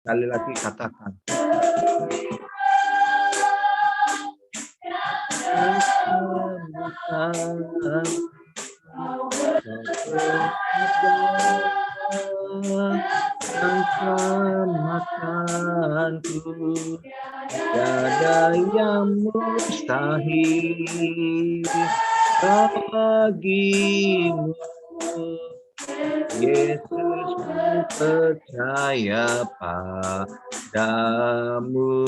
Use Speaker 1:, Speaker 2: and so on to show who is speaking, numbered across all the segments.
Speaker 1: Sekali lagi katakan. Selamatkanku, tiada yang mustahil bagimu. Yesus, ku percaya padamu.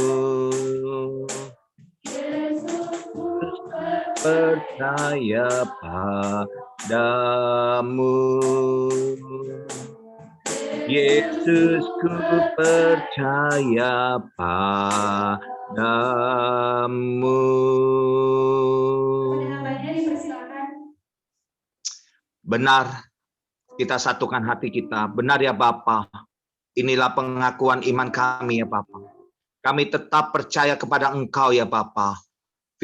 Speaker 1: Yesus, percaya padamu. Yesus, ku percaya padamu. Benar, kita satukan hati kita. Benar ya Bapa. Inilah pengakuan iman kami ya Bapa. Kami tetap percaya kepada Engkau ya Bapa.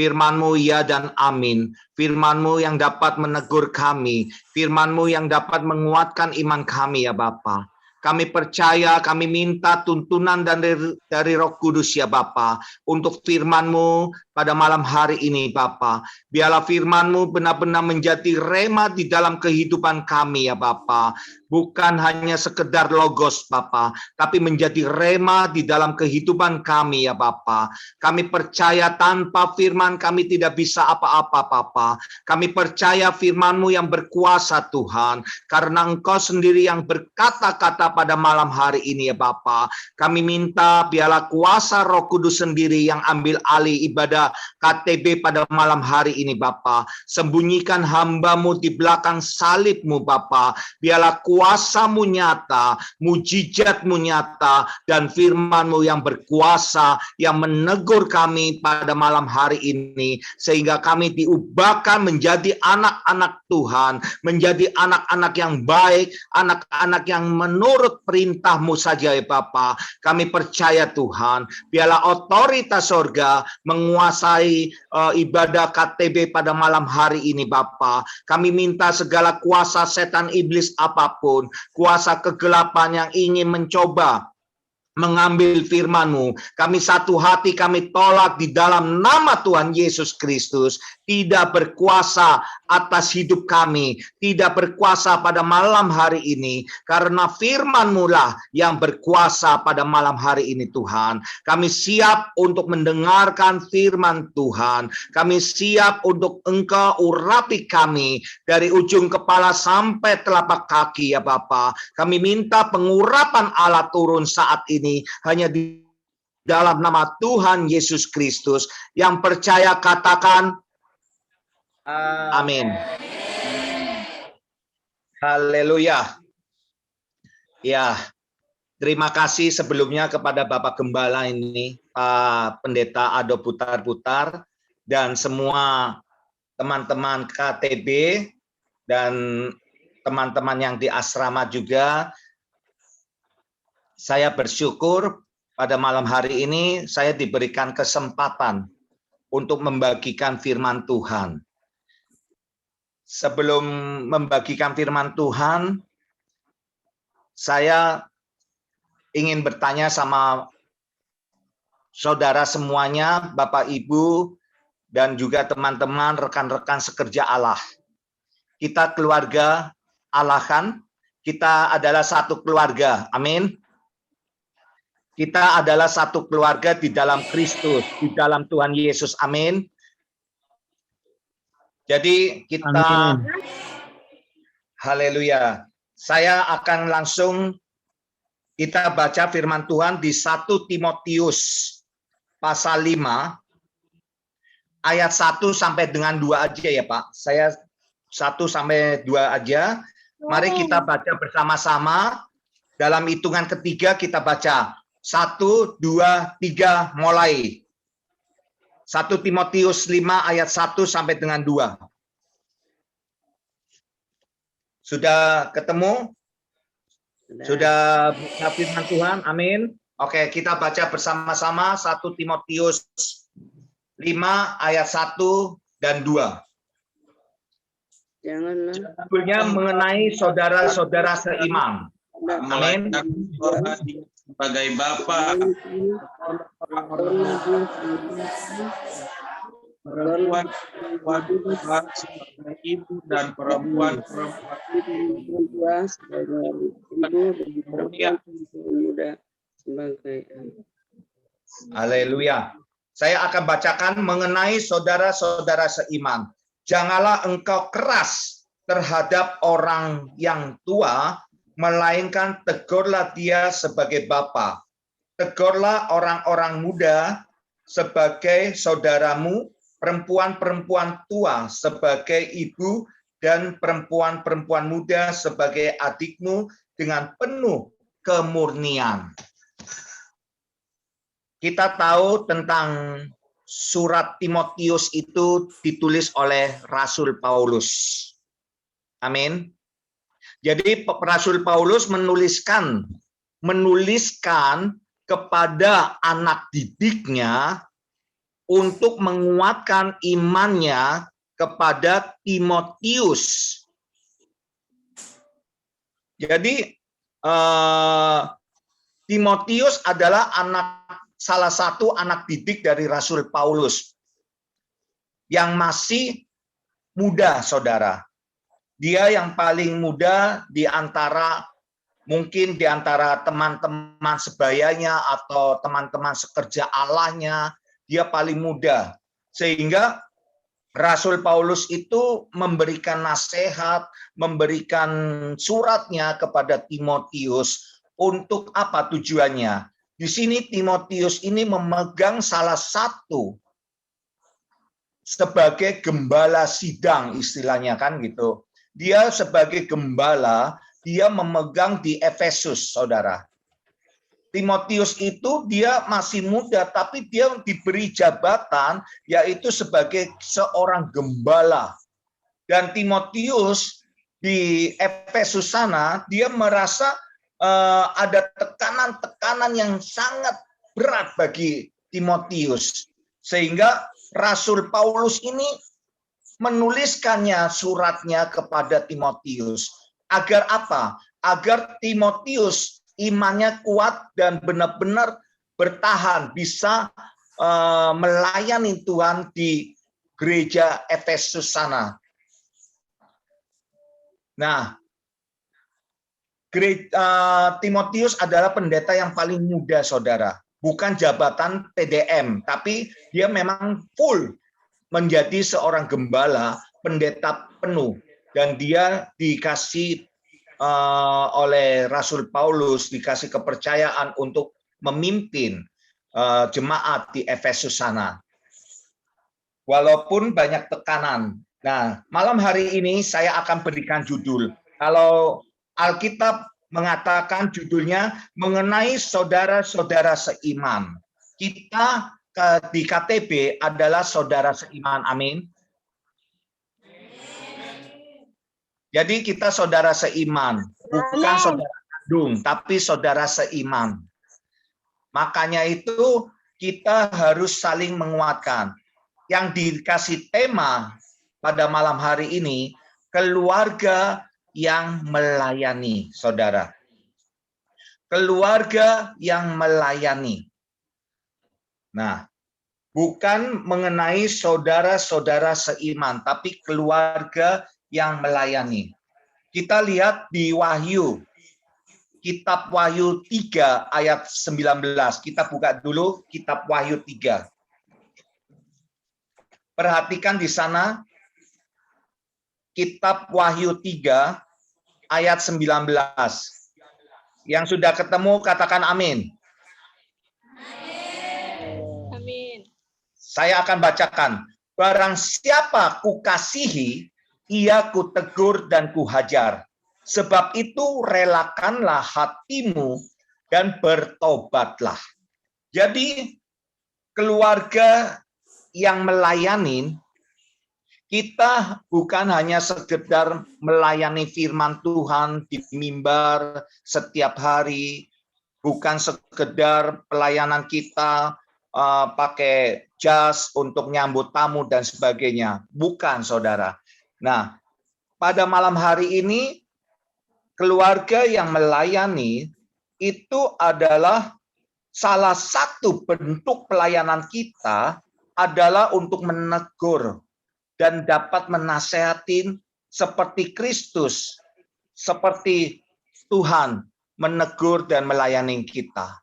Speaker 1: Firman-Mu ya dan amin. Firman-Mu yang dapat menegur kami. Firman-Mu yang dapat menguatkan iman kami ya Bapa. Kami percaya, kami minta tuntunan dari Roh Kudus ya Bapa. Untuk firman-Mu pada malam hari ini Bapa. Biarlah firman-Mu benar-benar menjadi rema di dalam kehidupan kami ya Bapa. Bukan hanya sekedar logos Bapa, tapi menjadi rema di dalam kehidupan kami ya Bapa. Kami percaya tanpa firman kami tidak bisa apa-apa Bapa. Kami percaya firman-Mu yang berkuasa Tuhan. Karena Engkau sendiri yang berkata-kata pada malam hari ini ya Bapa. Kami minta biarlah kuasa Roh Kudus sendiri yang ambil alih ibadah KTB pada malam hari ini Bapa. Sembunyikan hamba-Mu di belakang salib-Mu Bapa. Biarlah kuasa-Mu nyata, mujizat-Mu nyata, dan firman-Mu yang berkuasa yang menegur kami pada malam hari ini, sehingga kami diubahkan menjadi anak-anak Tuhan, menjadi anak-anak yang baik, anak-anak yang menurut perintah-Mu saja ya Bapa. Kami percaya Tuhan, biarlah otoritas sorga menguasai ibadah KTB pada malam hari ini Bapa. Kami minta segala kuasa setan iblis apapun, kuasa kegelapan yang ingin mencoba mengambil firman-Mu, kami satu hati kami tolak di dalam nama Tuhan Yesus Kristus. Tidak berkuasa atas hidup kami, tidak berkuasa pada malam hari ini, karena firman-Mu lah yang berkuasa pada malam hari ini Tuhan. Kami siap untuk mendengarkan firman Tuhan. Kami siap untuk Engkau urapi kami dari ujung kepala sampai telapak kaki ya Bapa. Kami minta pengurapan Allah turun saat ini hanya di dalam nama Tuhan Yesus Kristus. Yang percaya katakan amin. Haleluya. Ya, terima kasih sebelumnya kepada Bapak Gembala ini, Pak Pendeta Ado Putar-Putar, dan semua teman-teman KTB dan teman-teman yang di asrama juga. Saya bersyukur pada malam hari ini saya diberikan kesempatan untuk membagikan firman Tuhan. Sebelum membagikan firman Tuhan, saya ingin bertanya sama saudara semuanya, Bapak Ibu, dan juga teman-teman, rekan-rekan sekerja Allah. Kita keluarga Allah kan? Kita adalah satu keluarga, amin. Kita adalah satu keluarga di dalam Kristus, di dalam Tuhan Yesus. Amin. Jadi kita, haleluya. Saya akan langsung kita baca firman Tuhan di 1 Timotius pasal 5 ayat 1 sampai dengan 2 aja ya Pak. Saya 1 sampai 2 aja. Mari kita baca bersama-sama. Dalam hitungan ketiga kita baca. 1, 2, 3, mulai. 1 Timotius 5 ayat 1 sampai dengan 2. Sudah ketemu? Sudah baca firman Tuhan? Amin. Oke, kita baca bersama-sama 1 Timotius 5 ayat 1 dan 2. Judulnya mengenai saudara-saudara seiman. Amin.
Speaker 2: sebagai Bapa, perempuan sebagai ibu dan perempuan
Speaker 3: sebagai ibu dan muda sebagai
Speaker 1: Haleluya. Saya akan bacakan mengenai saudara-saudara seiman. Janganlah engkau keras terhadap orang yang tua, melainkan tegurlah dia sebagai bapa. Tegurlah orang-orang muda sebagai saudaramu, perempuan-perempuan tua sebagai ibu, dan perempuan-perempuan muda sebagai adikmu dengan penuh kemurnian. Kita tahu tentang surat Timotius itu ditulis oleh Rasul Paulus. Amin. Jadi Rasul Paulus menuliskan kepada anak didiknya untuk menguatkan imannya kepada Timotius. Jadi Timotius adalah salah satu anak didik dari Rasul Paulus yang masih muda, saudara. Dia yang paling muda mungkin di antara teman-teman sebayanya atau teman-teman sekerja Allahnya, dia paling muda. Sehingga Rasul Paulus itu memberikan nasihat, memberikan suratnya kepada Timotius untuk apa tujuannya? Di sini Timotius ini memegang salah satu sebagai gembala sidang, istilahnya kan gitu. Dia sebagai gembala, dia memegang di Efesus, saudara. Timotius itu dia masih muda, tapi dia diberi jabatan yaitu sebagai seorang gembala. Dan Timotius di Efesus sana, dia merasa ada tekanan-tekanan yang sangat berat bagi Timotius. Sehingga Rasul Paulus ini menuliskannya suratnya kepada Timotius. Agar apa? Agar Timotius imannya kuat dan benar-benar bertahan, bisa melayani Tuhan di gereja Efesus sana. Nah, Timotius adalah pendeta yang paling muda, saudara. Bukan jabatan PDM, tapi dia memang full menjadi seorang gembala, pendeta penuh. Dan dia dikasih oleh Rasul Paulus, dikasih kepercayaan untuk memimpin jemaat di Efesus sana. Walaupun banyak tekanan. Nah, malam hari ini saya akan berikan judul. Kalau Alkitab mengatakan judulnya mengenai saudara-saudara seiman. Kita di KTB adalah saudara seiman. Amin. Jadi kita saudara seiman, bukan saudara kandung, tapi saudara seiman. Makanya itu kita harus saling menguatkan. Yang dikasih tema pada malam hari ini, keluarga yang melayani, saudara. Keluarga yang melayani. Nah, bukan mengenai saudara-saudara seiman, tapi keluarga yang melayani. Kita lihat di Wahyu, kitab Wahyu 3 ayat 19. Kita buka dulu kitab Wahyu 3. Perhatikan di sana, kitab Wahyu 3 ayat 19. Yang sudah ketemu katakan amin.
Speaker 4: Amin.
Speaker 1: Saya akan bacakan. Barang siapa kukasihi, ia kutegur dan kuhajar. Sebab itu relakanlah hatimu dan bertobatlah. Jadi keluarga yang melayani, kita bukan hanya sekedar melayani firman Tuhan di mimbar setiap hari, bukan sekedar pelayanan kita pakai jas untuk nyambut tamu dan sebagainya. Bukan, saudara. Nah, pada malam hari ini, keluarga yang melayani itu adalah salah satu bentuk pelayanan kita adalah untuk menegur dan dapat menasehatin seperti Kristus, seperti Tuhan menegur dan melayani kita.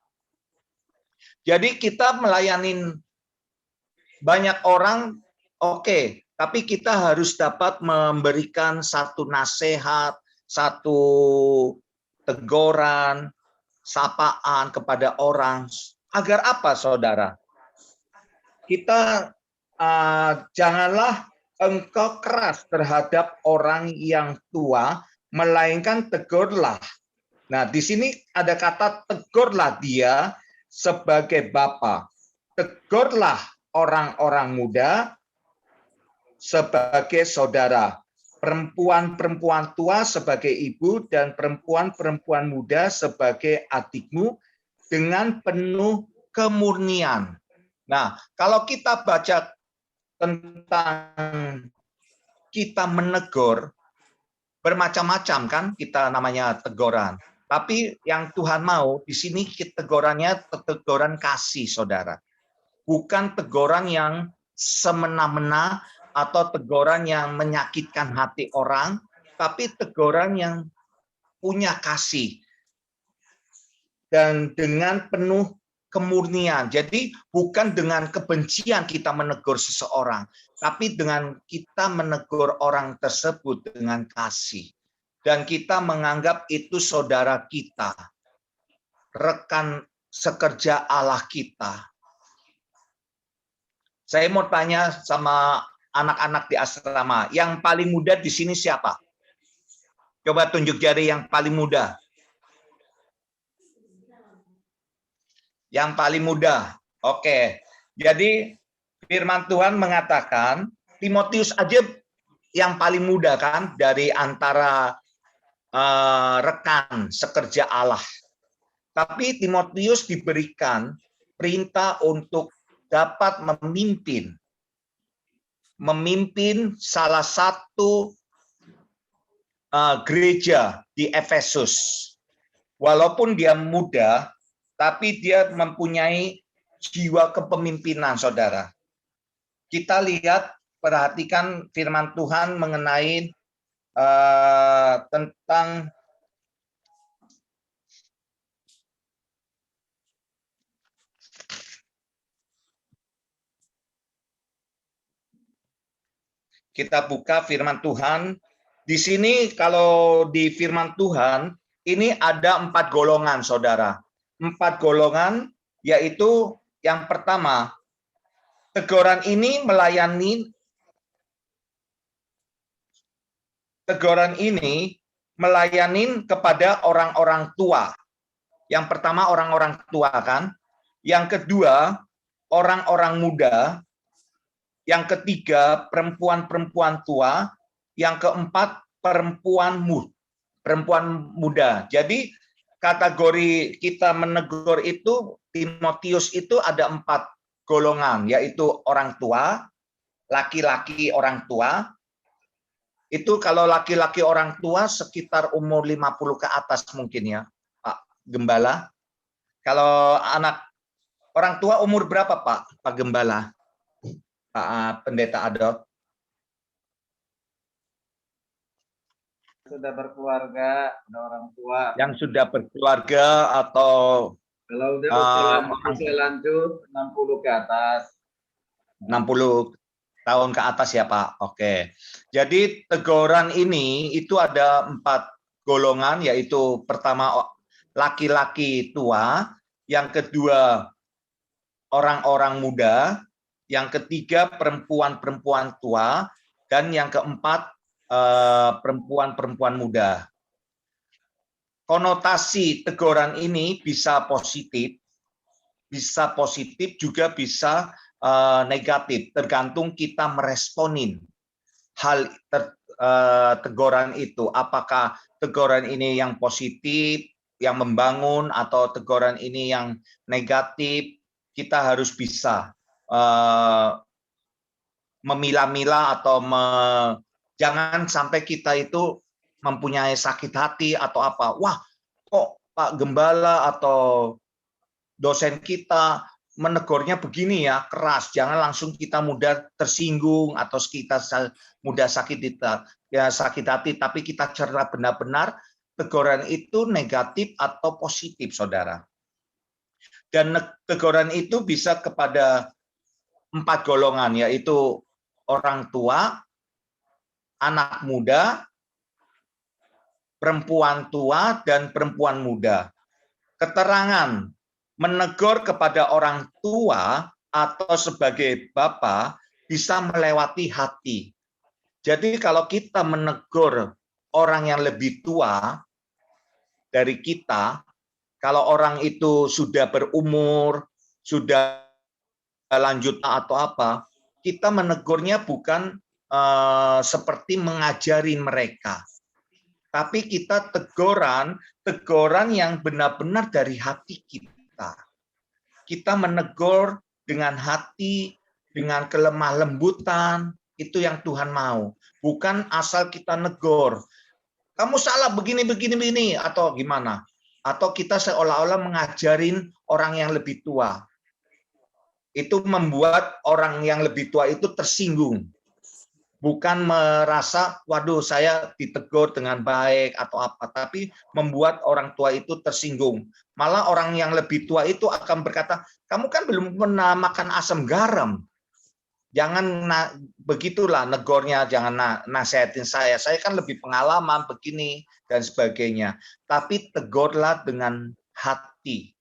Speaker 1: Jadi kita melayani banyak orang, oke, tapi kita harus dapat memberikan satu nasihat, satu teguran, sapaan kepada orang. Agar apa, saudara? Kita janganlah engkau keras terhadap orang yang tua, melainkan tegurlah. Nah, di sini ada kata tegurlah dia sebagai bapa. Tegurlah orang-orang muda sebagai saudara. Perempuan-perempuan tua sebagai ibu dan perempuan-perempuan muda sebagai adikmu dengan penuh kemurnian. Nah, kalau kita baca tentang kita menegur, bermacam-macam kan kita namanya teguran. Tapi yang Tuhan mau di sini tegurannya teguran kasih, saudara. Bukan teguran yang semena-mena atau teguran yang menyakitkan hati orang, tapi teguran yang punya kasih dan dengan penuh kemurnian. Jadi bukan dengan kebencian kita menegur seseorang, tapi dengan kita menegur orang tersebut dengan kasih. Dan kita menganggap itu saudara kita, rekan sekerja Allah kita. Saya mau tanya sama anak-anak di asrama, yang paling muda di sini siapa? Coba tunjuk jari yang paling muda. Yang paling muda. Oke. Jadi firman Tuhan mengatakan Timotius aja yang paling muda kan dari antara rekan sekerja Allah. Tapi Timotius diberikan perintah untuk dapat memimpin salah satu gereja di Efesus. Walaupun dia muda, tapi dia mempunyai jiwa kepemimpinan, saudara. Kita lihat, perhatikan firman Tuhan mengenai tentang kita buka firman Tuhan. Di sini kalau di firman Tuhan, ini ada 4 golongan, saudara. 4 golongan, yaitu yang pertama, teguran ini melayani kepada orang-orang tua. Yang pertama orang-orang tua kan. Yang kedua orang-orang muda. Yang ketiga perempuan-perempuan tua. Yang keempat perempuan muda. Jadi kategori kita menegur itu, Timotius itu ada 4 golongan, yaitu orang tua, laki-laki orang tua. Itu kalau laki-laki orang tua sekitar umur 50 ke atas mungkin ya, Pak Gembala. Kalau anak orang tua umur berapa Pak Gembala? Pak Pendeta Adot?
Speaker 2: Sudah berkeluarga, ada orang tua.
Speaker 1: Yang sudah berkeluarga atau
Speaker 2: Kalau udah usia lanjut 60 ke atas.
Speaker 1: 60 tahun ke atas ya Pak. Oke. Jadi teguran ini itu ada 4 golongan, yaitu pertama laki-laki tua, yang kedua orang-orang muda, yang ketiga perempuan-perempuan tua, dan yang keempat perempuan-perempuan muda. Konotasi teguran ini bisa positif juga bisa negatif, tergantung kita meresponin hal teguran itu. Apakah teguran ini yang positif, yang membangun, atau teguran ini yang negatif? Kita harus bisa memilah-milah atau jangan sampai kita itu mempunyai sakit hati atau apa. Wah, kok Pak Gembala atau dosen kita menegurnya begini ya, keras. Jangan langsung kita mudah tersinggung atau kita mudah sakit hati, tapi kita cerna benar-benar teguran itu negatif atau positif, saudara. Dan teguran itu bisa kepada 4 golongan, yaitu orang tua, anak muda, perempuan tua, dan perempuan muda. Keterangan menegur kepada orang tua atau sebagai bapak bisa melewati hati. Jadi kalau kita menegur orang yang lebih tua dari kita, kalau orang itu sudah berumur, sudah lanjut atau apa, kita menegurnya bukan seperti mengajari mereka. Tapi kita teguran yang benar-benar dari hati kita. Kita menegur dengan hati, dengan kelemah lembutan, itu yang Tuhan mau. Bukan asal kita negur. Kamu salah begini, atau gimana. Atau kita seolah-olah mengajarin orang yang lebih tua. Itu membuat orang yang lebih tua itu tersinggung. Bukan merasa, waduh saya ditegur dengan baik atau apa, tapi membuat orang tua itu tersinggung. Malah orang yang lebih tua itu akan berkata, kamu kan belum pernah makan asam garam. Jangan begitulah negornya, jangan nasihatin saya kan lebih pengalaman begini dan sebagainya. Tapi tegurlah dengan hati.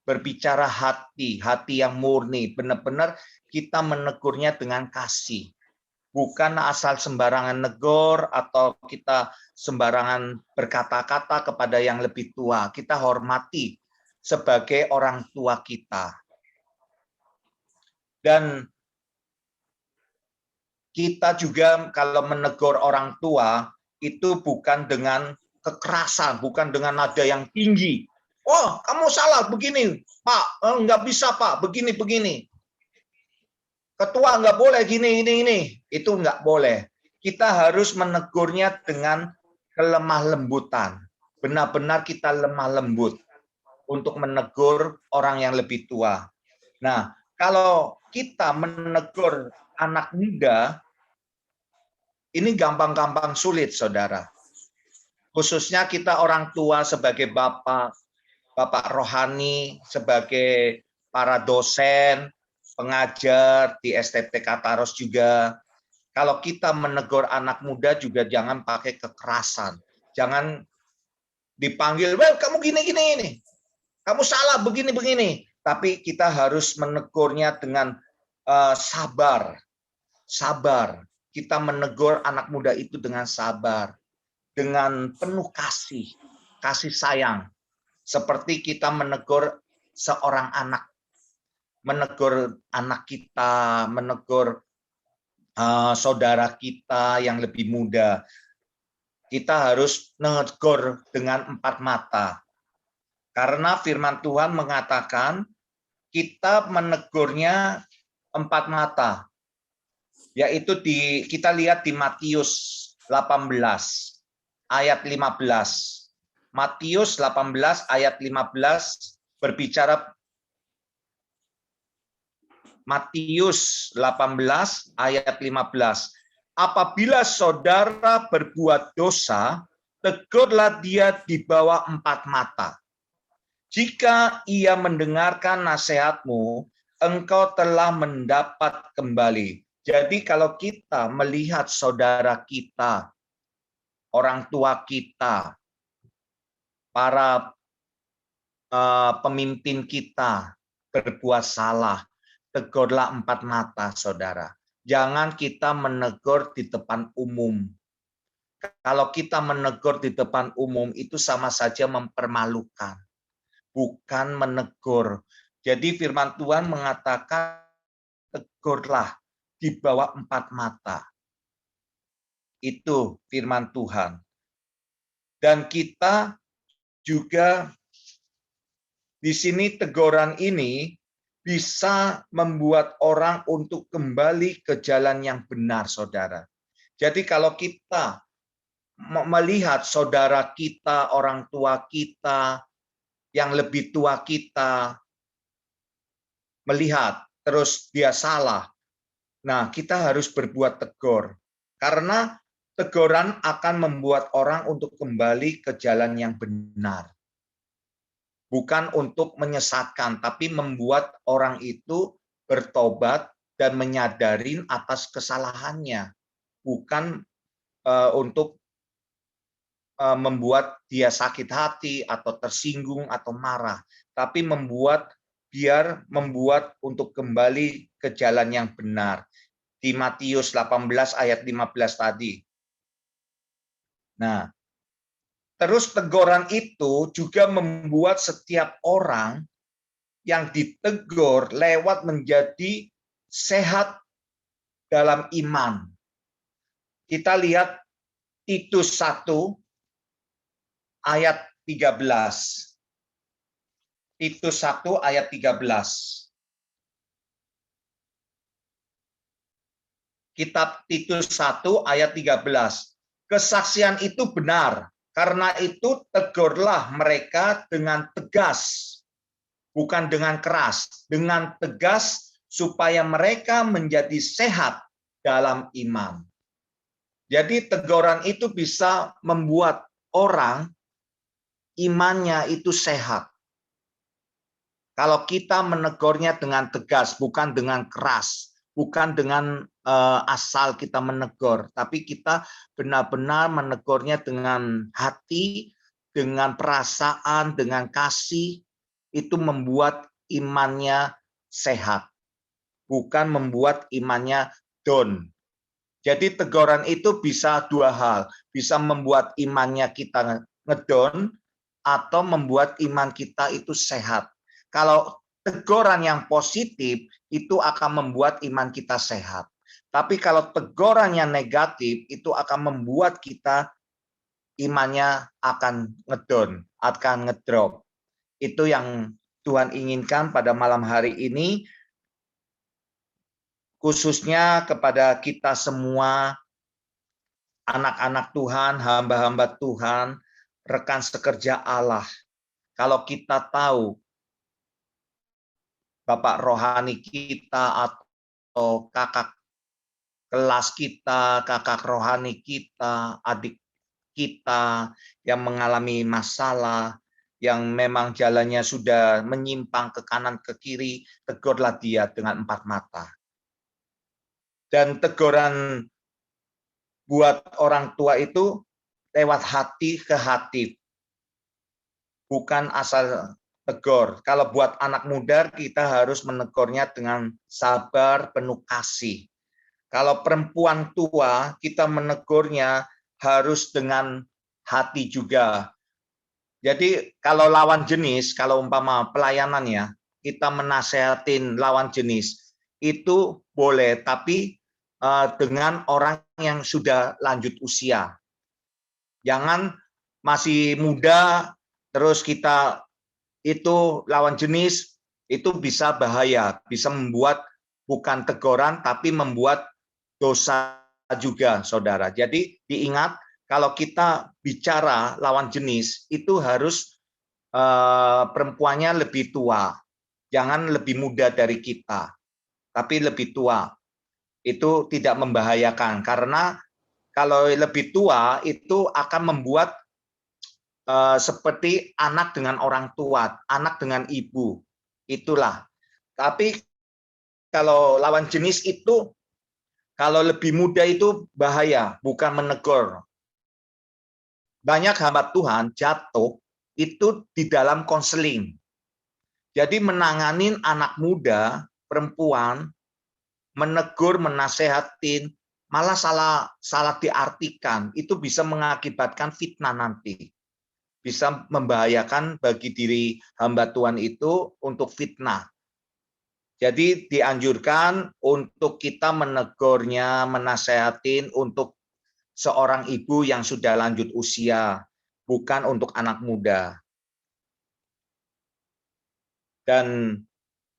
Speaker 1: Berbicara hati yang murni, benar-benar kita menegurnya dengan kasih. Bukan asal sembarangan negor atau kita sembarangan berkata-kata kepada yang lebih tua. Kita hormati sebagai orang tua kita. Dan kita juga kalau menegur orang tua itu bukan dengan kekerasan, bukan dengan nada yang tinggi. Oh, kamu salah begini, Pak. Nggak bisa, Pak. Begini. Ketua nggak boleh gini, ini. Itu nggak boleh. Kita harus menegurnya dengan kelemah lembutan. Benar-benar kita lemah lembut untuk menegur orang yang lebih tua. Nah, kalau kita menegur anak muda, ini gampang-gampang sulit, saudara. Khususnya kita orang tua sebagai bapak rohani, sebagai para dosen, pengajar di STT Kataros juga. Kalau kita menegur anak muda juga jangan pakai kekerasan. Jangan dipanggil, well, kamu gini ini. Kamu salah begini. Tapi kita harus menegurnya dengan sabar. Kita menegur anak muda itu dengan sabar. Dengan penuh kasih sayang. Seperti kita menegur seorang anak. Menegur anak kita, menegur saudara kita yang lebih muda. Kita harus menegur dengan 4 mata. Karena firman Tuhan mengatakan kita menegurnya 4 mata. Yaitu kita lihat di Matius 18 ayat 15. Matius 18 ayat 15 berbicara Matius 18 ayat 15. Apabila saudara berbuat dosa, tegurlah dia di bawah 4 mata. Jika ia mendengarkan nasihatmu, engkau telah mendapat kembali. Jadi kalau kita melihat saudara kita, orang tua kita, para pemimpin kita berbuat salah, tegurlah 4 mata, saudara. Jangan kita menegur di depan umum. Kalau kita menegur di depan umum itu sama saja mempermalukan, bukan menegur. Jadi firman Tuhan mengatakan tegurlah di bawah 4 mata. Itu firman Tuhan. Dan kita juga di sini teguran ini bisa membuat orang untuk kembali ke jalan yang benar, saudara. Jadi kalau kita melihat saudara kita, orang tua kita, yang lebih tua kita melihat, terus dia salah. Nah, kita harus berbuat tegur. Karena teguran akan membuat orang untuk kembali ke jalan yang benar. Bukan untuk menyesatkan, tapi membuat orang itu bertobat dan menyadari atas kesalahannya. Bukan untuk membuat dia sakit hati atau tersinggung atau marah, tapi membuat untuk kembali ke jalan yang benar. Di Matius 18 ayat 15 tadi. Nah, terus teguran itu juga membuat setiap orang yang ditegur lewat menjadi sehat dalam iman. Kita lihat Titus 1 ayat 13. Titus 1 ayat 13. Kitab Titus 1 ayat 13. Kesaksian itu benar, karena itu tegurlah mereka dengan tegas, bukan dengan keras, dengan tegas supaya mereka menjadi sehat dalam iman. Jadi teguran itu bisa membuat orang imannya itu sehat. Kalau kita menegurnya dengan tegas, bukan dengan keras, bukan dengan asal kita menegur, tapi kita benar-benar menegurnya dengan hati, dengan perasaan, dengan kasih, itu membuat imannya sehat, bukan membuat imannya down. Jadi teguran itu bisa dua hal, bisa membuat imannya kita ngedown atau membuat iman kita itu sehat. Kalau teguran yang positif itu akan membuat iman kita sehat. Tapi kalau teguran yang negatif itu akan membuat kita imannya akan ngedown, akan ngedrop. Itu yang Tuhan inginkan pada malam hari ini, khususnya kepada kita semua, anak-anak Tuhan, hamba-hamba Tuhan, rekan sekerja Allah. Kalau kita tahu Bapak rohani kita atau kakak kelas kita, kakak rohani kita, adik kita yang mengalami masalah, yang memang jalannya sudah menyimpang ke kanan ke kiri, tegurlah dia dengan 4 mata. Dan teguran buat orang tua itu lewat hati ke hati, bukan asal tegur. Kalau buat anak muda, kita harus menegurnya dengan sabar, penuh kasih. Kalau perempuan tua, kita menegurnya harus dengan hati juga. Jadi kalau lawan jenis, kalau umpama pelayanannya, kita menasehatin lawan jenis, itu boleh, tapi dengan orang yang sudah lanjut usia. Jangan masih muda, terus kita itu lawan jenis, itu bisa bahaya, bisa membuat bukan teguran, tapi membuat dosa juga, saudara. Jadi diingat, kalau kita bicara lawan jenis, itu harus perempuannya lebih tua. Jangan lebih muda dari kita, tapi lebih tua. Itu tidak membahayakan, karena kalau lebih tua, itu akan membuat seperti anak dengan orang tua, anak dengan ibu. Itulah. Tapi kalau lawan jenis itu, kalau lebih muda itu bahaya, bukan menegur. Banyak hamba Tuhan jatuh itu di dalam konseling. Jadi menanganin anak muda, perempuan, menegur, menasehatin, malah salah diartikan. Itu bisa mengakibatkan fitnah nanti. Bisa membahayakan bagi diri hamba Tuhan itu untuk fitnah. Jadi dianjurkan untuk kita menegurnya, menasehatin untuk seorang ibu yang sudah lanjut usia, bukan untuk anak muda. Dan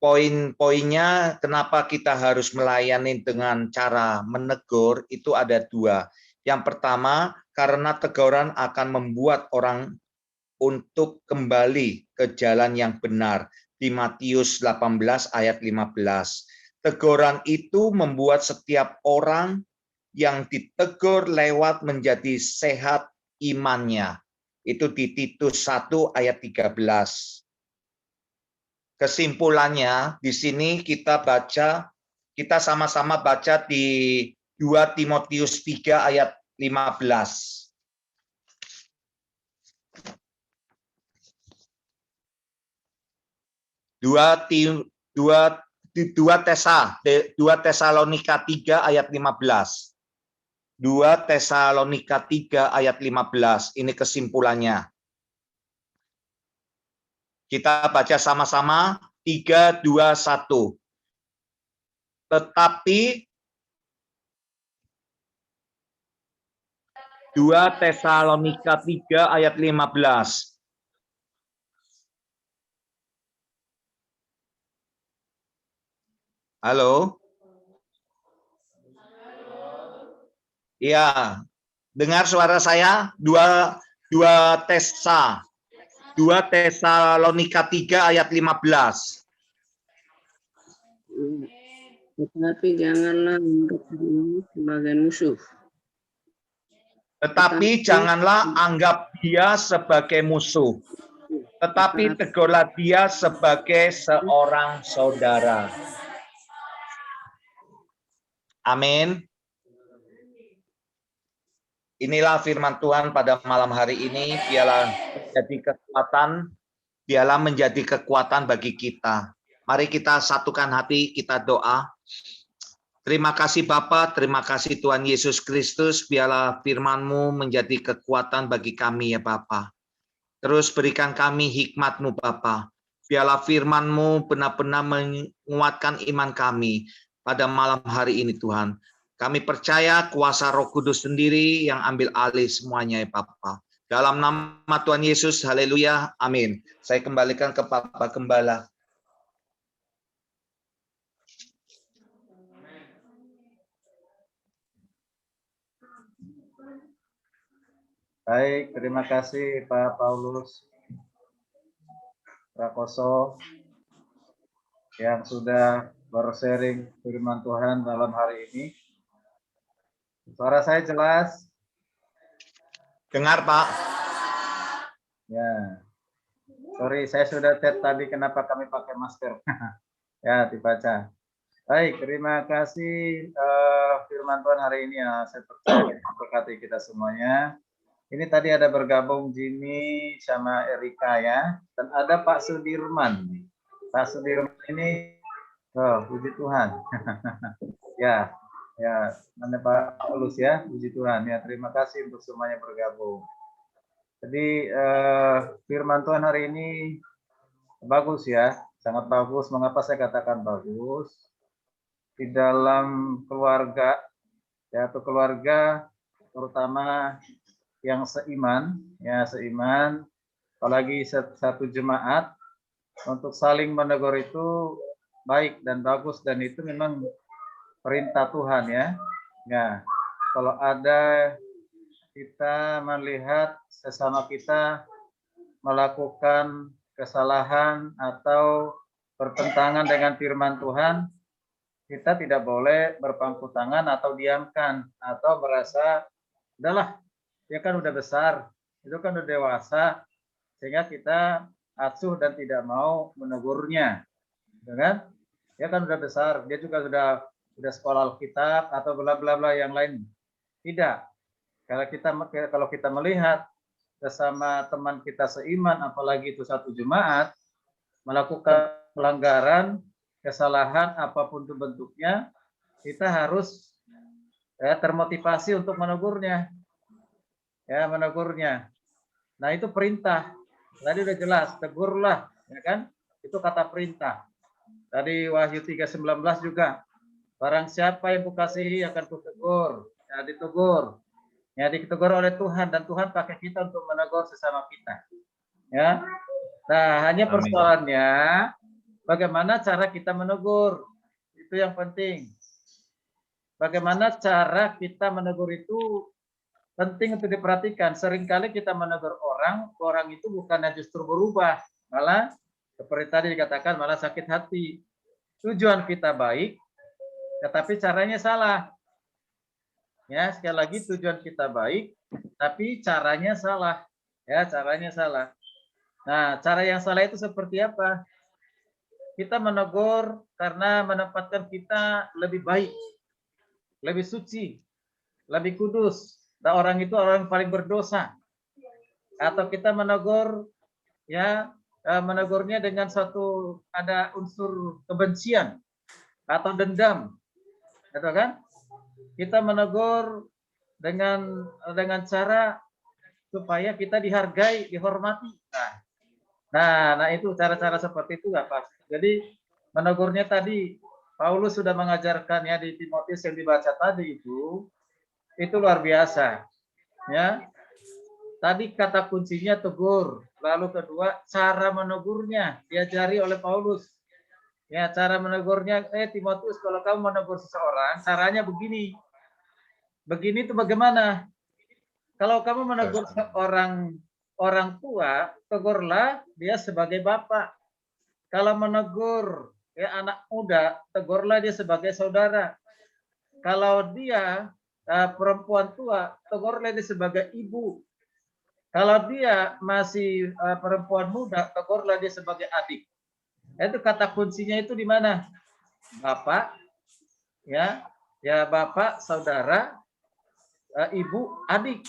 Speaker 1: poin-poinnya kenapa kita harus melayani dengan cara menegur itu ada 2. Yang pertama, karena teguran akan membuat orang untuk kembali ke jalan yang benar. Di Matius 18 ayat 15. Teguran itu membuat setiap orang yang ditegur lewat menjadi sehat imannya. Itu di Titus 1 ayat 13. Kesimpulannya di sini kita sama-sama baca di 2 Timotius 3 ayat 15. 2 Tesalonika 3 ayat 15. 2 Tesalonika 3 ayat 15. Ini kesimpulannya. Kita baca sama-sama 3, 2, 1. Tetapi 2 Tesalonika 3 ayat 15. Halo? Ya, dengar suara saya? 2 Tesalonika 3 ayat 15.
Speaker 3: Tetapi janganlah anggap dirimu sebagai musuh.
Speaker 1: Tetapi janganlah anggap dia sebagai musuh. Tetapi tegurlah dia sebagai seorang saudara. Amin. Inilah firman Tuhan pada malam hari ini. Biarlah menjadi kekuatan bagi kita. Mari kita satukan hati, kita doa. Terima kasih Bapa, terima kasih Tuhan Yesus Kristus. Biarlah firman-Mu menjadi kekuatan bagi kami ya Bapa. Terus berikan kami hikmat-Mu Bapa. Biarlah firman-Mu benar-benar menguatkan iman kami pada malam hari ini Tuhan. Kami percaya kuasa Roh Kudus sendiri yang ambil alih semuanya ya Bapa. Dalam nama Tuhan Yesus, haleluya, amin. Saya kembalikan ke Bapak Gembala.
Speaker 2: Baik, terima kasih Pak Paulus Prakoso yang sudah bersharing firman Tuhan dalam hari ini. Suara saya jelas?
Speaker 1: Dengar Pak.
Speaker 2: Ya. Sorry, saya sudah chat tadi kenapa kami pakai masker. Ya, dibaca. Baik, terima kasih firman Tuhan hari ini ya. Saya percaya memberkati kita semuanya. Ini tadi ada bergabung Jimmy sama Erika ya. Dan ada Pak Sudirman. Pak Sudirman ini, oh, puji Tuhan. Ya, namanya Pak Paulus ya, puji Tuhan ya. Terima kasih untuk semuanya bergabung. Jadi firman Tuhan hari ini bagus ya, sangat bagus. Mengapa saya katakan bagus? Di dalam keluarga, ya, atau keluarga terutama yang seiman, ya seiman, apalagi satu jemaat, untuk saling menegur itu baik dan bagus, dan itu memang perintah Tuhan ya. Ya, kalau ada kita melihat sesama kita melakukan kesalahan atau bertentangan dengan firman Tuhan, kita tidak boleh berpangku tangan atau diamkan atau merasa udahlah, dia kan udah besar, itu kan udah dewasa, sehingga kita asuh dan tidak mau menegurnya, kan? Dia kan udah besar, dia juga sudah sekolah Alkitab atau bla bla bla yang lain. Tidak. Kalau kita melihat sesama teman kita seiman, apalagi itu satu jemaat, melakukan pelanggaran, kesalahan apapun itu bentuknya, kita harus termotivasi untuk menegurnya. Ya, menegurnya. Nah, itu perintah. Tadi udah jelas, tegurlah, ya kan? Itu kata perintah. Tadi Wahyu 3:19 juga. Barang siapa yang kukasihi akan kutegur. Ya, ditegur. Ya, ditegur oleh Tuhan, dan Tuhan pakai kita untuk menegur sesama kita. Ya. Nah, hanya persoalannya bagaimana cara kita menegur. Itu yang penting. Bagaimana cara kita menegur itu penting untuk diperhatikan. Seringkali kita menegur orang, orang itu bukannya justru berubah, malah seperti tadi dikatakan malah sakit hati. Tujuan kita baik, tetapi caranya salah. Ya, sekali lagi tujuan kita baik, tapi caranya salah. Ya, caranya salah. Nah, cara yang salah itu seperti apa? Kita menegur karena menempatkan kita lebih baik, lebih suci, lebih kudus. Dan orang itu orang yang paling berdosa. Atau kita menegur, ya, menegurnya dengan suatu ada unsur kebencian atau dendam, gitu kan? Kita menegur dengan cara supaya kita dihargai, dihormati. Nah itu cara-cara seperti itu nggak pas. Jadi menegurnya tadi Paulus sudah mengajarkan ya di Timotius yang dibaca tadi itu luar biasa. Ya, tadi kata kuncinya tegur, lalu kedua cara menegurnya diajari oleh Paulus. Ya, cara menegurnya, Timotius kalau kamu menegur seseorang, caranya begini. Begini itu bagaimana? Kalau kamu menegur seorang orang tua, tegurlah dia sebagai bapak. Kalau menegur ya anak muda, tegurlah dia sebagai saudara. Kalau dia perempuan tua, tegurlah dia sebagai ibu. Kalau dia masih perempuan muda, tegurlah dia sebagai adik. Itu kata kuncinya itu di mana? Bapak, ya bapak, saudara, ibu, adik.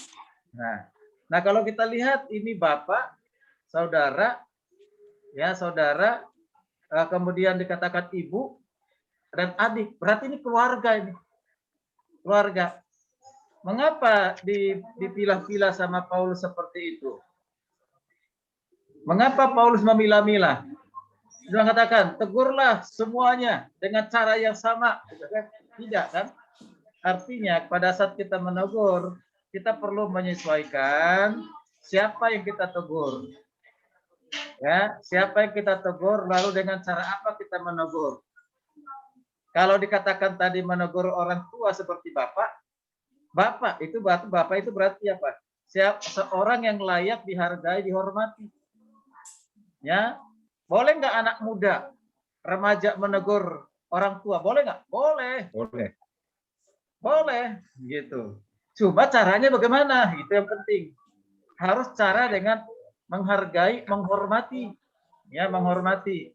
Speaker 2: Nah kalau kita lihat ini bapak, saudara, ya saudara, kemudian dikatakan ibu dan adik, berarti ini keluarga ini, keluarga. Mengapa dipilah-pilah sama Paulus seperti itu? Mengapa Paulus memilah-milah? Dia mengatakan, tegurlah semuanya dengan cara yang sama. Tidak kan? Artinya pada saat kita menegur, kita perlu menyesuaikan siapa yang kita tegur. Ya, siapa yang kita tegur, lalu dengan cara apa kita menegur. Kalau dikatakan tadi menegur orang tua seperti bapak itu berarti apa? Seorang yang layak dihargai, dihormati. Ya, boleh nggak anak muda, remaja menegur orang tua? Boleh nggak? Boleh.
Speaker 1: Boleh.
Speaker 2: Boleh, gitu. Cuma caranya bagaimana? Itu yang penting. Harus cara dengan menghargai, menghormati. Ya, menghormati.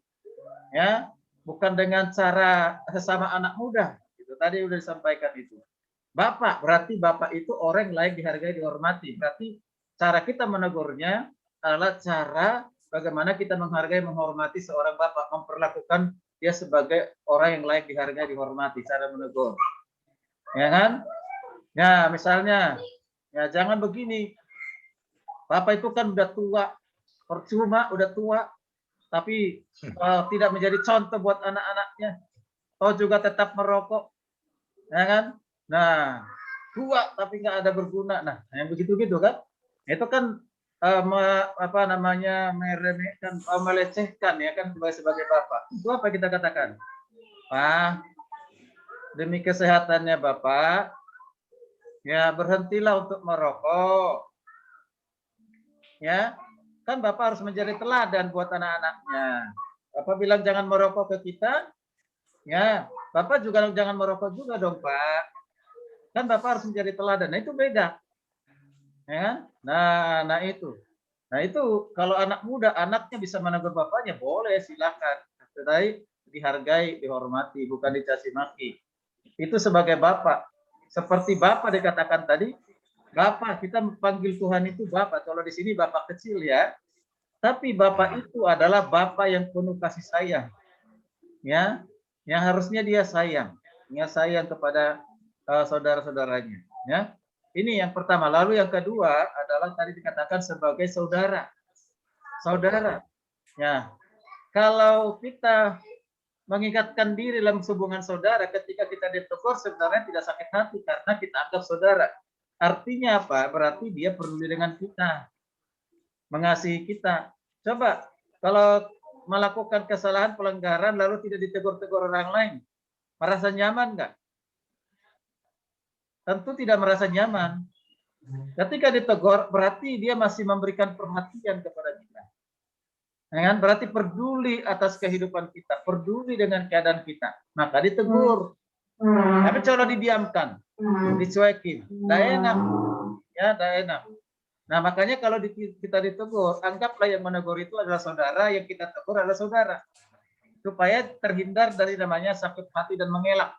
Speaker 2: Ya, bukan dengan cara sesama anak muda. Itu tadi sudah disampaikan itu. Bapak, berarti bapak itu orang yang layak dihargai, dihormati. Berarti cara kita menegurnya adalah cara bagaimana kita menghargai, menghormati seorang bapak, memperlakukan dia sebagai orang yang layak dihargai, dihormati, cara menegur. Ya kan? Ya, misalnya, ya jangan begini. Bapak itu kan udah tua, percuma udah tua, tapi tidak menjadi contoh buat anak-anaknya. Atau juga tetap merokok. Ya kan? Nah, tua tapi nggak ada berguna. Nah, yang begitu-gitu kan? Itu kan meremehkan, melecehkan ya kan sebagai bapak. Itu apa kita katakan? Pak, demi kesehatannya bapak, ya berhentilah untuk merokok. Ya, kan bapak harus menjadi teladan buat anak-anaknya. Bapak bilang jangan merokok ke kita, ya bapak juga jangan merokok juga dong pak. Kan bapak harus menjadi teladan. Nah itu beda. Ya, nah itu. Nah itu kalau anak muda, anaknya bisa menegur bapaknya, boleh silakan. Tetapi dihargai, dihormati, bukan dicaci maki. Itu sebagai bapak. Seperti bapak dikatakan tadi, bapak, kita panggil Tuhan itu bapak. Kalau di sini bapak kecil ya. Tapi bapak itu adalah bapak yang penuh kasih sayang. Ya, yang harusnya dia sayang. Dia sayang kepada saudara-saudaranya. Ya, ini yang pertama. Lalu yang kedua adalah tadi dikatakan sebagai saudara. Saudara. Ya, kalau kita mengingatkan diri dalam hubungan saudara, ketika kita ditegur sebenarnya tidak sakit hati karena kita anggap saudara. Artinya apa? Berarti dia peduli dengan kita, mengasihi kita. Coba kalau melakukan kesalahan pelanggaran lalu tidak ditegur-tegur orang lain, merasa nyaman nggak? Tentu tidak merasa nyaman. Ketika ditegur, berarti dia masih memberikan perhatian kepada kita. Ya kan? Berarti peduli atas kehidupan kita, peduli dengan keadaan kita. Maka ditegur. Tapi kalau didiamkan, dicuekin, tidak enak. Ya, tidak enak. Nah, makanya kalau kita ditegur, anggaplah yang menegur itu adalah saudara, yang kita tegur adalah saudara. Supaya terhindar dari namanya sakit hati dan mengelak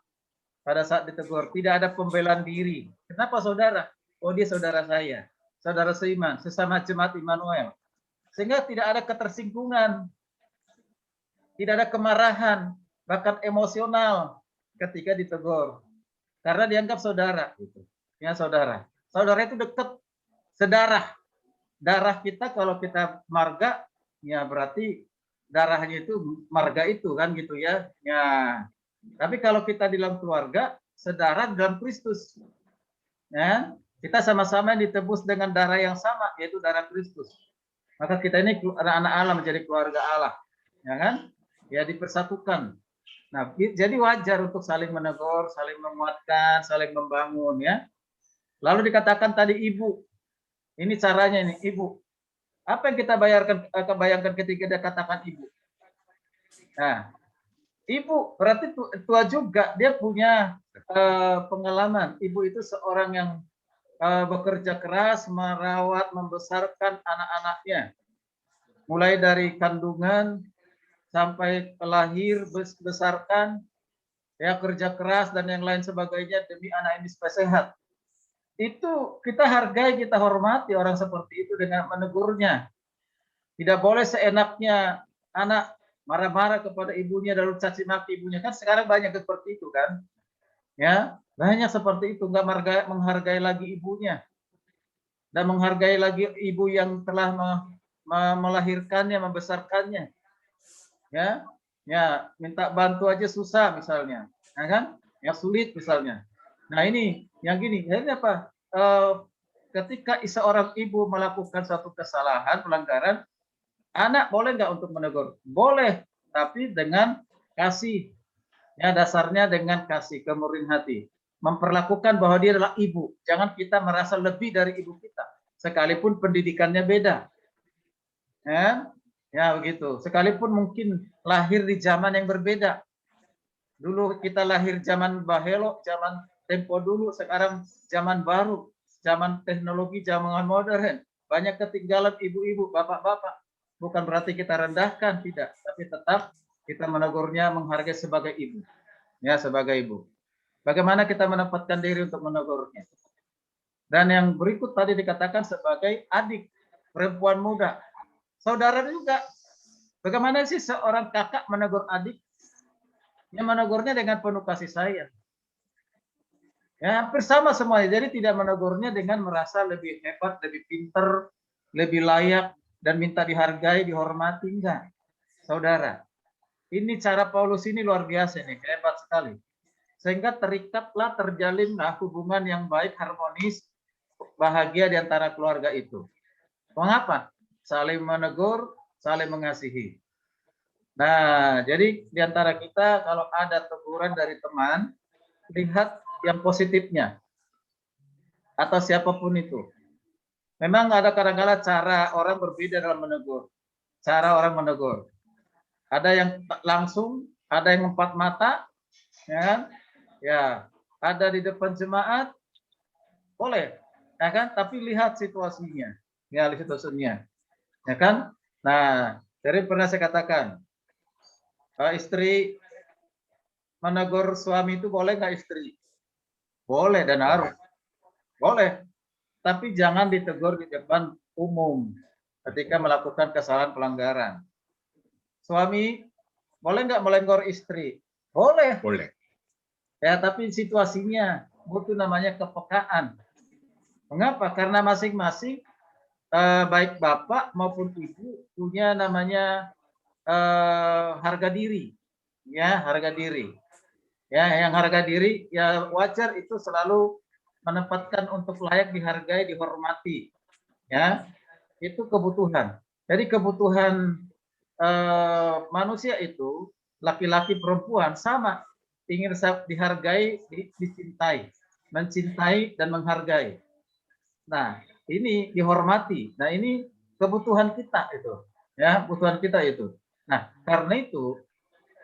Speaker 2: pada saat ditegur. Tidak ada pembelaan diri. Kenapa saudara? Oh, dia saudara saya. Saudara seiman, sesama jemaat Immanuel. Sehingga tidak ada ketersinggungan. Tidak ada kemarahan, bahkan emosional ketika ditegur. Karena dianggap saudara. Ya, saudara. Saudara itu dekat. Sedarah. Darah kita kalau kita marga, ya berarti darahnya itu marga itu kan gitu ya. Ya. Tapi kalau kita di dalam keluarga, sedarah dalam Kristus. Ya, kita sama-sama ditebus dengan darah yang sama, yaitu darah Kristus. Maka kita ini anak-anak Allah menjadi keluarga Allah. Ya kan? Ya dipersatukan. Nah, jadi wajar untuk saling menegur, saling menguatkan, saling membangun ya. Lalu dikatakan tadi ibu. Ini caranya ini, ibu. Apa yang kita bayangkan ketika dia katakan ibu? Nah, ibu berarti tua juga, dia punya pengalaman. Ibu itu seorang yang bekerja keras, merawat, membesarkan anak-anaknya. Mulai dari kandungan sampai lahir, besarkan, ya kerja keras dan yang lain sebagainya demi anak ini supaya sehat. Itu kita hargai, kita hormati orang seperti itu dengan menegurnya. Tidak boleh seenaknya anak marah-marah kepada ibunya lalu caci maki ibunya, kan sekarang banyak seperti itu kan, ya banyak seperti itu, nggak menghargai lagi ibunya dan menghargai lagi ibu yang telah melahirkannya, membesarkannya, ya minta bantu aja susah misalnya, ya kan, yang sulit misalnya. Nah ini yang gini, ini apa? Ketika seorang ibu melakukan satu kesalahan, pelanggaran, anak boleh nggak untuk menegur? Boleh, tapi dengan kasih. Ya, dasarnya dengan kasih, kemurahan hati. Memperlakukan bahwa dia adalah ibu. Jangan kita merasa lebih dari ibu kita. Sekalipun pendidikannya beda. Ya begitu. Sekalipun mungkin lahir di zaman yang berbeda. Dulu kita lahir zaman bahelo, zaman tempo dulu, sekarang zaman baru, zaman teknologi, zaman modern. Banyak ketinggalan ibu-ibu, bapak-bapak. Bukan berarti kita rendahkan, tidak. Tapi tetap kita menegurnya, menghargai sebagai ibu. Ya, sebagai ibu. Bagaimana kita menempatkan diri untuk menegurnya. Dan yang berikut tadi dikatakan sebagai adik, perempuan muda. Saudara juga. Bagaimana sih seorang kakak menegur adik? Yang menegurnya dengan penuh kasih sayang. Ya, hampir sama semuanya. Jadi tidak menegurnya dengan merasa lebih hebat, lebih pinter, lebih layak, dan minta dihargai, dihormati. Enggak. Saudara, ini cara Paulus ini luar biasa nih, hebat sekali. Sehingga terikatlah, terjalinlah hubungan yang baik, harmonis, bahagia di antara keluarga itu. Mengapa? Saling menegur, saling mengasihi. Nah, jadi di antara kita kalau ada teguran dari teman, lihat yang positifnya. Atau siapapun itu. Memang ada kadang-kadang cara orang berbeda dalam menegur. Cara orang menegur. Ada yang langsung, ada yang empat mata, ya, ya, ada di depan jemaat, boleh, ya kan? Tapi lihat situasinya, ya lihat situasinya, ya kan? Nah, jadi pernah saya katakan, istri menegur suami itu boleh nggak istri? Boleh dan harus, boleh. Tapi jangan ditegur di depan umum ketika melakukan kesalahan pelanggaran. Suami boleh nggak melenggor istri? Boleh.
Speaker 1: Boleh.
Speaker 2: Ya, tapi situasinya butuh namanya kepekaan. Mengapa? Karena masing-masing baik bapak maupun ibu punya namanya harga diri. Ya, harga diri. Ya, yang harga diri ya wajar itu selalu menempatkan untuk layak dihargai, dihormati. Ya, itu kebutuhan. Jadi kebutuhan manusia itu laki-laki perempuan sama, ingin dihargai, dicintai, mencintai dan menghargai. Nah, ini dihormati. Nah, ini kebutuhan kita itu. Ya, kebutuhan kita itu. Nah, karena itu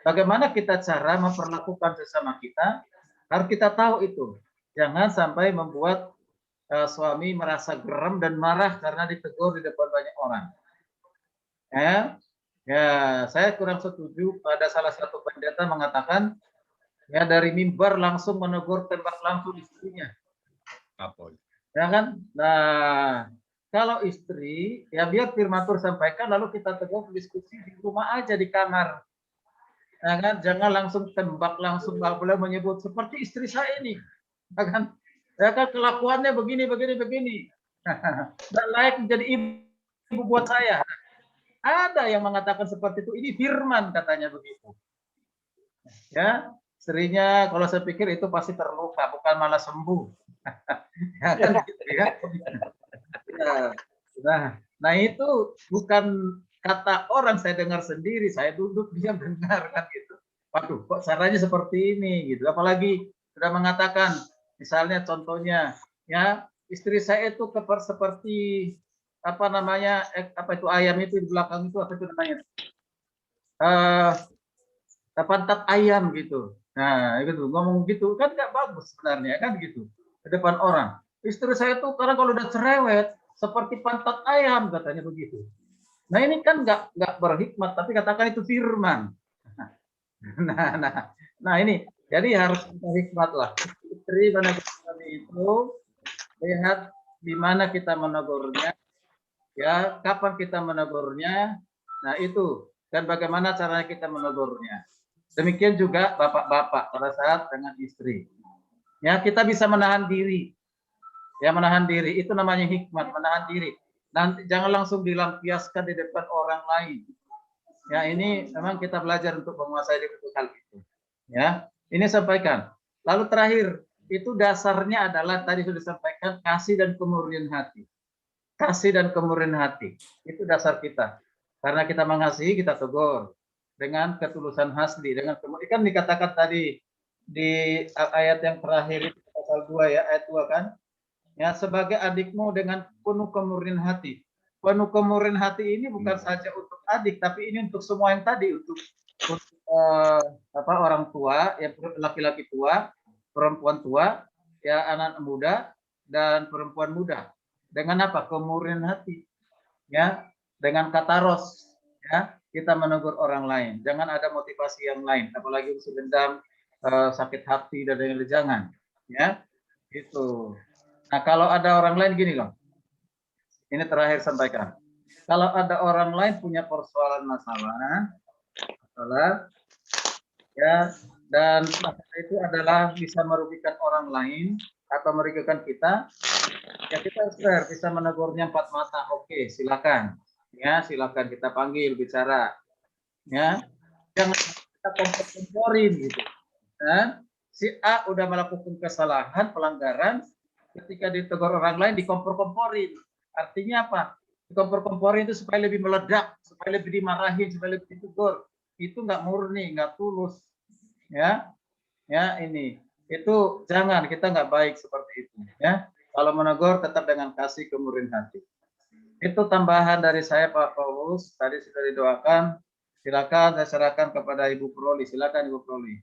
Speaker 2: bagaimana kita cara memperlakukan sesama kita, harus kita tahu itu. Jangan sampai membuat suami merasa geram dan marah karena ditegur di depan banyak orang. Ya, ya, saya kurang setuju pada salah satu pendeta mengatakan ya dari mimbar langsung menegur tembak langsung istrinya.
Speaker 1: Apa?
Speaker 2: Ya kan? Nah, kalau istri ya biar firman Tuhan sampaikan lalu kita tegur diskusi di rumah aja di kamar. Ya kan? Jangan langsung tembak langsung nggak boleh menyebut seperti istri saya ini. Ya kan? Ya kan kelakuannya begini begini begini. Dan layak menjadi ibu buat saya. Ada yang mengatakan seperti itu. Ini firman katanya begitu. Ya, istrinya kalau saya pikir itu pasti terluka, bukan malah sembuh. Ya kan gitu ya. Nah itu bukan kata orang, saya dengar sendiri, saya duduk diam dengar kan gitu. Waduh, kok caranya seperti ini gitu. Apalagi sudah mengatakan, misalnya contohnya, ya istri saya itu seperti apa namanya, apa itu ayam itu di belakang itu apa itu namanya? Pantat ayam gitu. Nah, gitu ngomong gitu kan nggak bagus sebenarnya kan gitu ke depan orang. Istri saya tuh karena kalau udah cerewet seperti pantat ayam katanya begitu. Nah ini kan nggak berhikmat tapi katakan itu firman. Nah ini jadi harus kita hikmat lah. Istri mana kami itu lihat di mana kita menegurnya, ya kapan kita menegurnya. Nah itu dan bagaimana caranya kita menegurnya. Demikian juga bapak-bapak pada saat dengan istri. Ya, kita bisa menahan diri. Ya, menahan diri itu namanya hikmat, menahan diri. Nanti jangan langsung dilampiaskan di depan orang lain. Ya, ini memang kita belajar untuk menguasai hal itu. Ya, ini sampaikan. Lalu terakhir, itu dasarnya adalah tadi sudah disampaikan kasih dan kemurnian hati. Kasih dan kemurnian hati. Itu dasar kita. Karena kita mengasihi, kita tegur dengan ketulusan hati, dengan kan dikatakan tadi di ayat yang terakhir itu pasal 2 ya, ayat 2 kan. Ya, sebagai adikmu dengan penuh kemurnian hati. Penuh kemurnian hati ini bukan saja untuk adik, tapi ini untuk semua yang tadi, untuk orang tua, ya laki-laki tua, perempuan tua, ya anak muda dan perempuan muda. Dengan apa? Kemurnian hati. Ya, dengan kataros, ya kita menegur orang lain. Jangan ada motivasi yang lain, apalagi unsur dendam, sakit hati dan lain-lain, jangan. Ya, itu. Nah kalau ada orang lain gini loh, ini terakhir sampaikan. Kalau ada orang lain punya persoalan masalah, ya dan masalah itu adalah bisa merugikan orang lain atau merugikan kita, ya kita fair, bisa menegurnya 4 mata. Oke, silakan. Ya, silakan kita panggil bicara. Ya, jangan kita kompor-komporin gitu. Dan si A udah melakukan kesalahan, pelanggaran, ketika ditegur orang lain dikompor-komporin. Artinya apa? Dikompor-komporin itu supaya lebih meledak, supaya lebih dimarahin, supaya lebih ditegur. Itu nggak murni, nggak tulus. Ya, ya ini. Itu jangan, kita nggak baik seperti itu. Ya, kalau menegur tetap dengan kasih kemurnian hati. Itu tambahan dari saya Pak Paulus. Tadi sudah didoakan. Silakan saya serahkan kepada Ibu Proli. Silakan Ibu Proli.